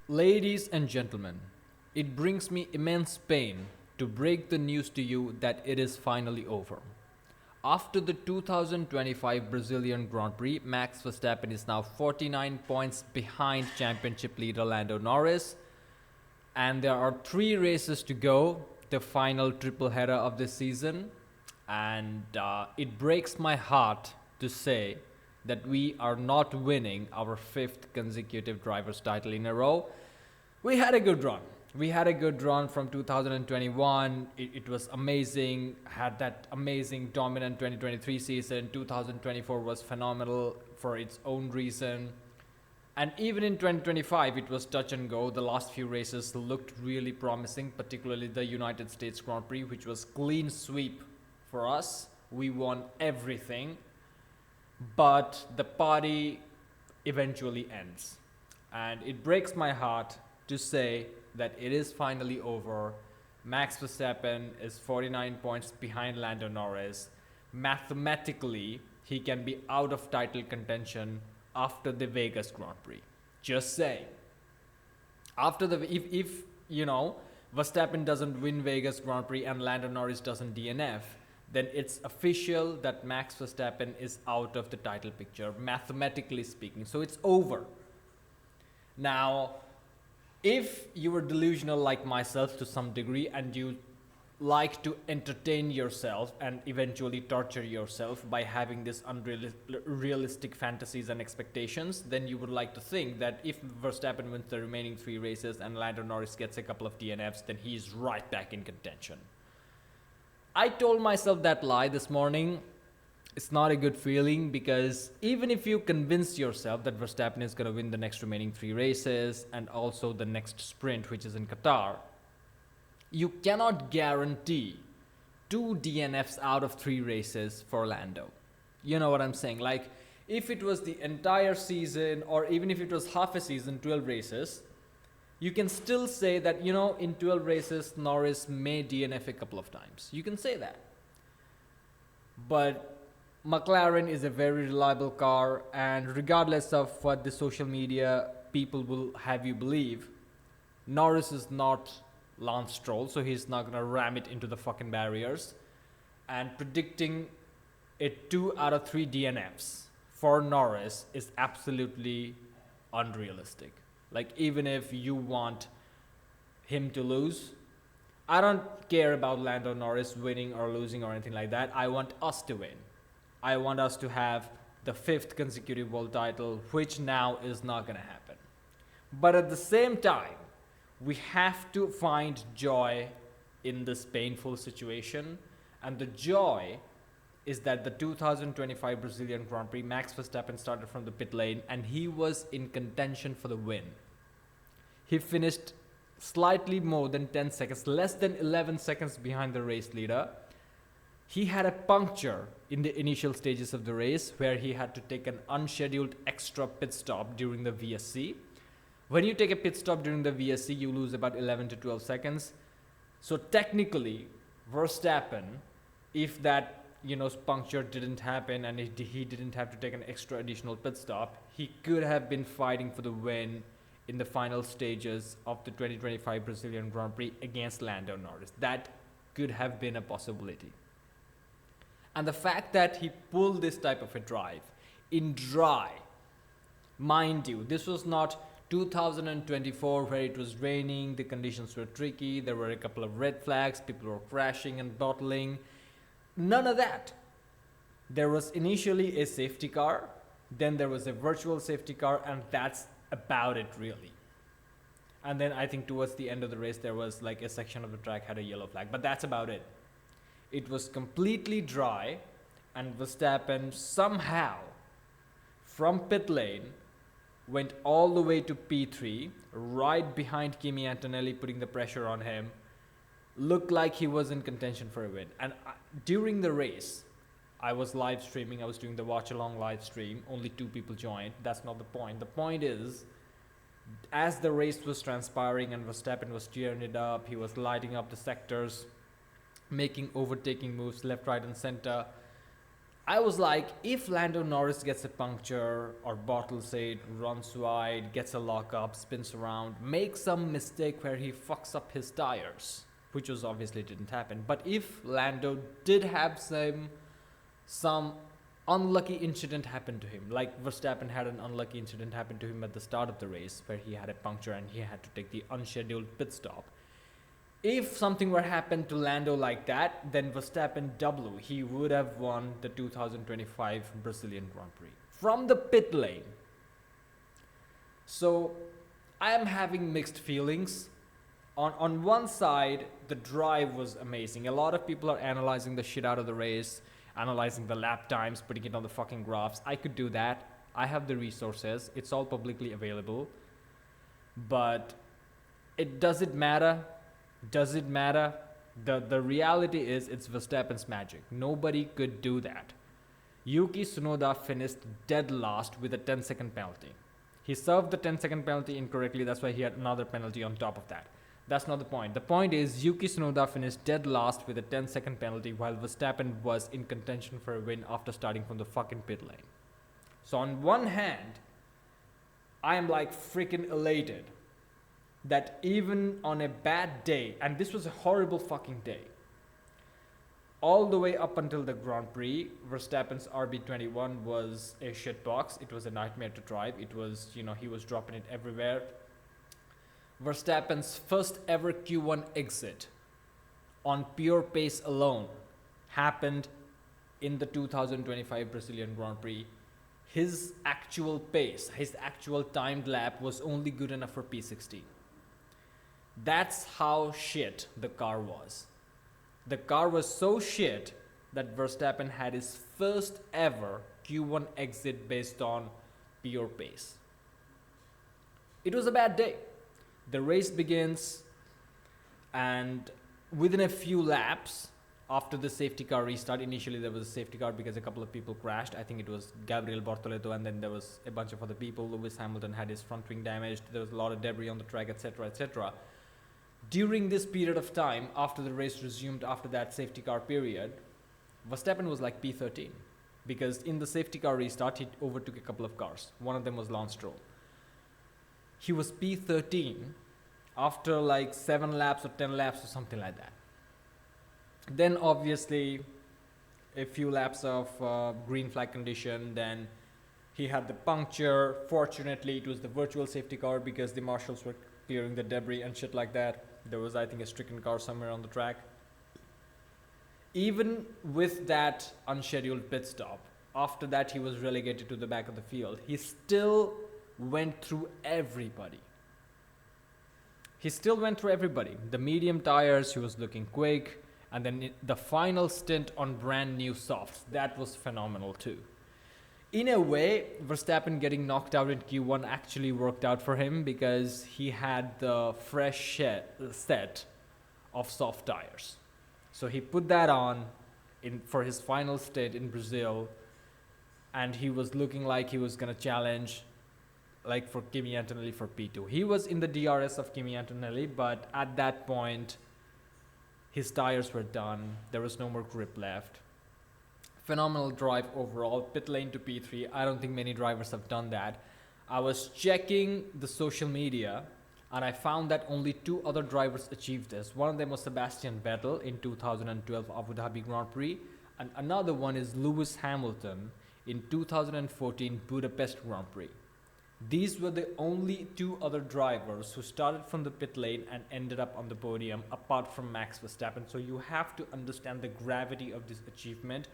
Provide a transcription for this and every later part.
Ladies and gentlemen, it brings me immense pain to break the news to you that it is finally over. After the 2025 Brazilian Grand Prix, Max Verstappen is now 49 points behind championship leader Lando Norris, and there are 3 races to go, the final triple header of this season. And it breaks my heart to say that we are not winning our 5th consecutive driver's title in a row. We had a good run. We had a good run from 2021. It was amazing. Had that amazing dominant 2023 season. 2024 was phenomenal for its own reason. And even in 2025, it was touch and go. The last few races looked really promising, particularly the United States Grand Prix, which was clean sweep for us. We won everything. But the party eventually ends. And it breaks my heart to say that it is finally over. Max Verstappen is 49 points behind Lando Norris. Mathematically, he can be out of title contention after the Vegas Grand Prix. Just saying. After the if Verstappen doesn't win Vegas Grand Prix and Lando Norris doesn't DNF, then it's official that Max Verstappen is out of the title picture, mathematically speaking. So it's over. Now, if you were delusional like myself to some degree and you like to entertain yourself and eventually torture yourself by having this unrealistic fantasies and expectations, then you would like to think that if Verstappen wins the remaining 3 races and Lando Norris gets a couple of DNFs, then he's right back in contention. I told myself that lie this morning. It's not a good feeling because even if you convince yourself that Verstappen is going to win the next remaining 3 races and also the next sprint, which is in Qatar, you cannot guarantee 2 DNFs out of 3 races for Lando. You know what I'm saying? Like, if it was the entire season or even if it was half a season, 12 races, you can still say that, in 12 races, Norris may DNF a couple of times. You can say that. But McLaren is a very reliable car, and regardless of what the social media people will have you believe, Norris is not Lance Stroll, so he's not going to ram it into the fucking barriers. And predicting a 2 out of 3 DNFs for Norris is absolutely unrealistic. Like, even if you want him to lose, I don't care about Lando Norris winning or losing or anything like that. I want us to win. I want us to have the 5th consecutive world title, which now is not going to happen. But at the same time, we have to find joy in this painful situation. And the joy is that the 2025 Brazilian Grand Prix, Max Verstappen started from the pit lane and he was in contention for the win. He finished slightly more than 10 seconds, less than 11 seconds behind the race leader. He had a puncture in the initial stages of the race where he had to take an unscheduled extra pit stop during the VSC. When you take a pit stop during the VSC, you lose about 11 to 12 seconds. So technically, Verstappen, if that puncture didn't happen and he didn't have to take an extra additional pit stop, he could have been fighting for the win in the final stages of the 2025 Brazilian Grand Prix against Lando Norris. That could have been a possibility. And the fact that he pulled this type of a drive in dry, mind you, this was not 2024 where it was raining, the conditions were tricky, there were a couple of red flags, people were crashing and bottling. None of that. There was initially a safety car, then there was a virtual safety car, and that's about it really. And then I think towards the end of the race there was like a section of the track had a yellow flag, but that's about it. It was completely dry, and Verstappen somehow from pit lane went all the way to P3, right behind Kimi Antonelli, putting the pressure on him. Looked like he was in contention for a win. And during the race, I was live streaming. I was doing the watch along live stream. Only 2 people joined. That's not the point. The point is, as the race was transpiring and Verstappen was tearing it up, he was lighting up the sectors, making overtaking moves left, right, and center. I was like, if Lando Norris gets a puncture or bottles it, runs wide, gets a lockup, spins around, makes some mistake where he fucks up his tires, which was obviously didn't happen. But if Lando did have some unlucky incident happen to him, like Verstappen had an unlucky incident happen to him at the start of the race where he had a puncture and he had to take the unscheduled pit stop. If something were happened to Lando like that, then Verstappen W, he would have won the 2025 Brazilian Grand Prix from the pit lane. So I am having mixed feelings. On one side, the drive was amazing. A lot of people are analyzing the shit out of the race, analyzing the lap times, putting it on the fucking graphs. I could do that. I have the resources. It's all publicly available. But does it matter? Does it matter? The reality is it's Verstappen's magic. Nobody could do that. Yuki Tsunoda finished dead last with a 10-second penalty. He served the 10-second penalty incorrectly. That's why he had another penalty on top of that. That's not the point. The point is Yuki Tsunoda finished dead last with a 10-second penalty while Verstappen was in contention for a win after starting from the fucking pit lane. So on one hand, I am like freaking elated that even on a bad day, and this was a horrible fucking day, all the way up until the Grand Prix, Verstappen's RB21 was a shitbox. It was a nightmare to drive. It was, he was dropping it everywhere. Verstappen's first ever Q1 exit on pure pace alone happened in the 2025 Brazilian Grand Prix. His actual pace, his actual timed lap was only good enough for P16. That's how shit the car was. The car was so shit that Verstappen had his first ever Q1 exit based on pure pace. It was a bad day. The race begins, and within a few laps after the safety car restart, initially there was a safety car because a couple of people crashed. I think it was Gabriel Bortoleto, and then there was a bunch of other people. Lewis Hamilton had his front wing damaged. There was a lot of debris on the track, etc., etc. During this period of time, after the race resumed after that safety car period, Verstappen was like P13 because in the safety car restart, he overtook a couple of cars. One of them was Lance Stroll. He was P13 after like 7 laps or 10 laps or something like that. Then obviously a few laps of green flag condition, then he had the puncture. Fortunately, it was the virtual safety car because the marshals were clearing the debris and shit like that. There was, I think, a stricken car somewhere on the track. Even with that unscheduled pit stop, after that he was relegated to the back of the field. He still went through everybody. The medium tires, he was looking quick. And then the final stint on brand new softs, that was phenomenal too. In a way, Verstappen getting knocked out in Q1 actually worked out for him because he had the fresh set of soft tires. So he put that on for his final stint in Brazil, and he was looking like he was going to challenge like for Kimi Antonelli for P2. He was in the DRS of Kimi Antonelli, but at that point, his tires were done. There was no more grip left. Phenomenal drive overall. Pit lane to P3. I don't think many drivers have done that. I was checking the social media and I found that only 2 other drivers achieved this. One of them was Sebastian Vettel in 2012 Abu Dhabi Grand Prix, and another one is Lewis Hamilton in 2014 Budapest Grand Prix. These were the only 2 other drivers who started from the pit lane and ended up on the podium apart from Max Verstappen. So you have to understand the gravity of this achievement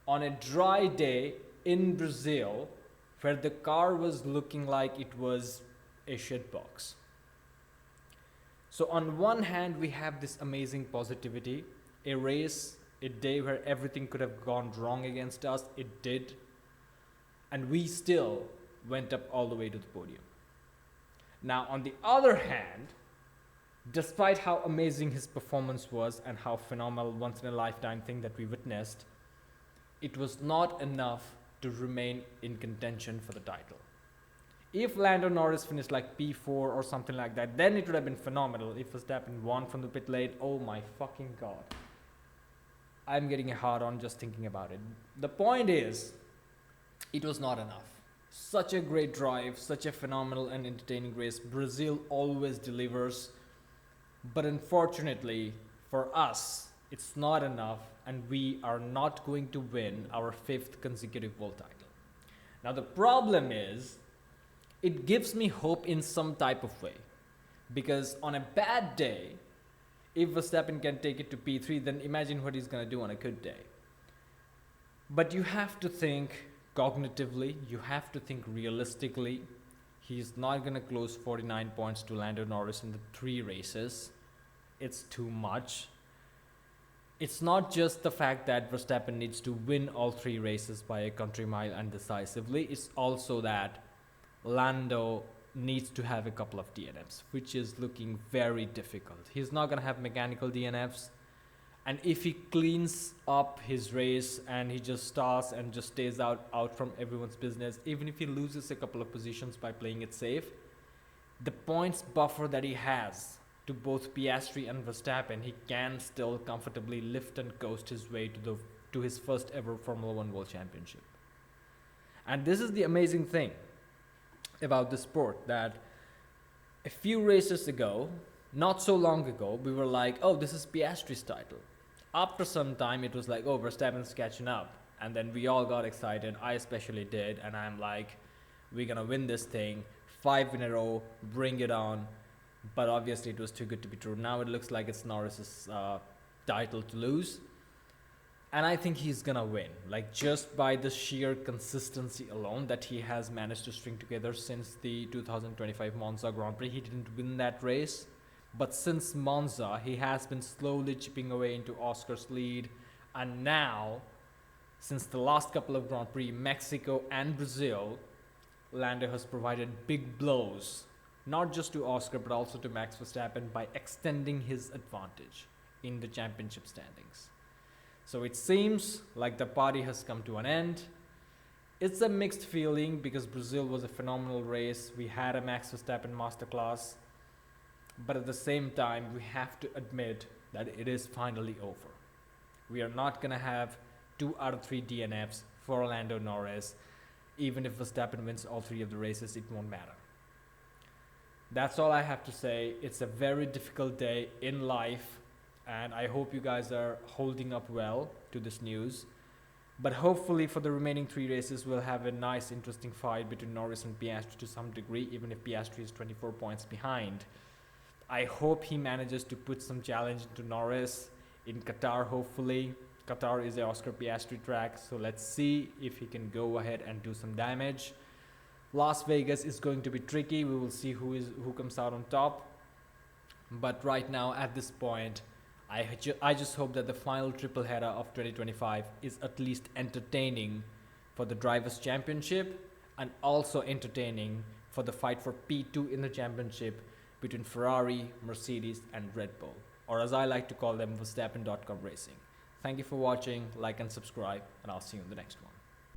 on a dry day in Brazil where the car was looking like it was a shitbox. So on one hand, we have this amazing positivity, a race, a day where everything could have gone wrong against us. It did. And we still went up all the way to the podium. Now, on the other hand, despite how amazing his performance was and how phenomenal once-in-a-lifetime thing that we witnessed, it was not enough to remain in contention for the title. If Lando Norris finished like P4 or something like that, then it would have been phenomenal. If Verstappen won from the pit lane, oh my fucking god. I'm getting a hard on just thinking about it. The point is, it was not enough. Such a great drive, such a phenomenal and entertaining race. Brazil always delivers, but unfortunately for us, it's not enough, and we are not going to win our fifth consecutive world title. Now, the problem is, it gives me hope in some type of way, because on a bad day, if Verstappen can take it to P3, then imagine what he's going to do on a good day. But you have to think cognitively, you have to think realistically. He's not going to close 49 points to Lando Norris in the 3 races. It's too much. It's not just the fact that Verstappen needs to win all 3 races by a country mile and decisively. It's also that Lando needs to have a couple of DNFs, which is looking very difficult. He's not going to have mechanical DNFs. And if he cleans up his race and he just starts and just stays out from everyone's business, even if he loses a couple of positions by playing it safe, the points buffer that he has to both Piastri and Verstappen, he can still comfortably lift and coast his way to his first ever Formula One World Championship. And this is the amazing thing about the sport, that a few races ago, not so long ago, we were like, oh, this is Piastri's title. After some time, it was like, oh, Verstappen's catching up. And then we all got excited. I especially did. And I'm like, we're going to win this thing. 5 in a row. Bring it on. But obviously, it was too good to be true. Now it looks like it's Norris's title to lose. And I think he's going to win. Like, just by the sheer consistency alone that he has managed to string together since the 2025 Monza Grand Prix. He didn't win that race. But since Monza, he has been slowly chipping away into Oscar's lead. And now, since the last couple of Grand Prix, Mexico and Brazil, Lando has provided big blows, not just to Oscar, but also to Max Verstappen by extending his advantage in the championship standings. So it seems like the party has come to an end. It's a mixed feeling because Brazil was a phenomenal race. We had a Max Verstappen masterclass. But at the same time, we have to admit that it is finally over. We are not going to have 2 out of 3 DNFs for Lando Norris. Even if Verstappen wins all 3 of the races, it won't matter. That's all I have to say. It's a very difficult day in life, and I hope you guys are holding up well to this news. But hopefully for the remaining 3 races, we'll have a nice, interesting fight between Norris and Piastri to some degree, even if Piastri is 24 points behind. I hope he manages to put some challenge into Norris in Qatar, hopefully. Qatar is a Oscar Piastri track, so let's see if he can go ahead and do some damage. Las Vegas is going to be tricky. We will see who comes out on top. But right now, at this point, I just hope that the final triple header of 2025 is at least entertaining for the Drivers' Championship and also entertaining for the fight for P2 in the championship between Ferrari, Mercedes and Red Bull, or as I like to call them, Verstappen.com Racing. Thank you for watching, like and subscribe, and I'll see you in the next one.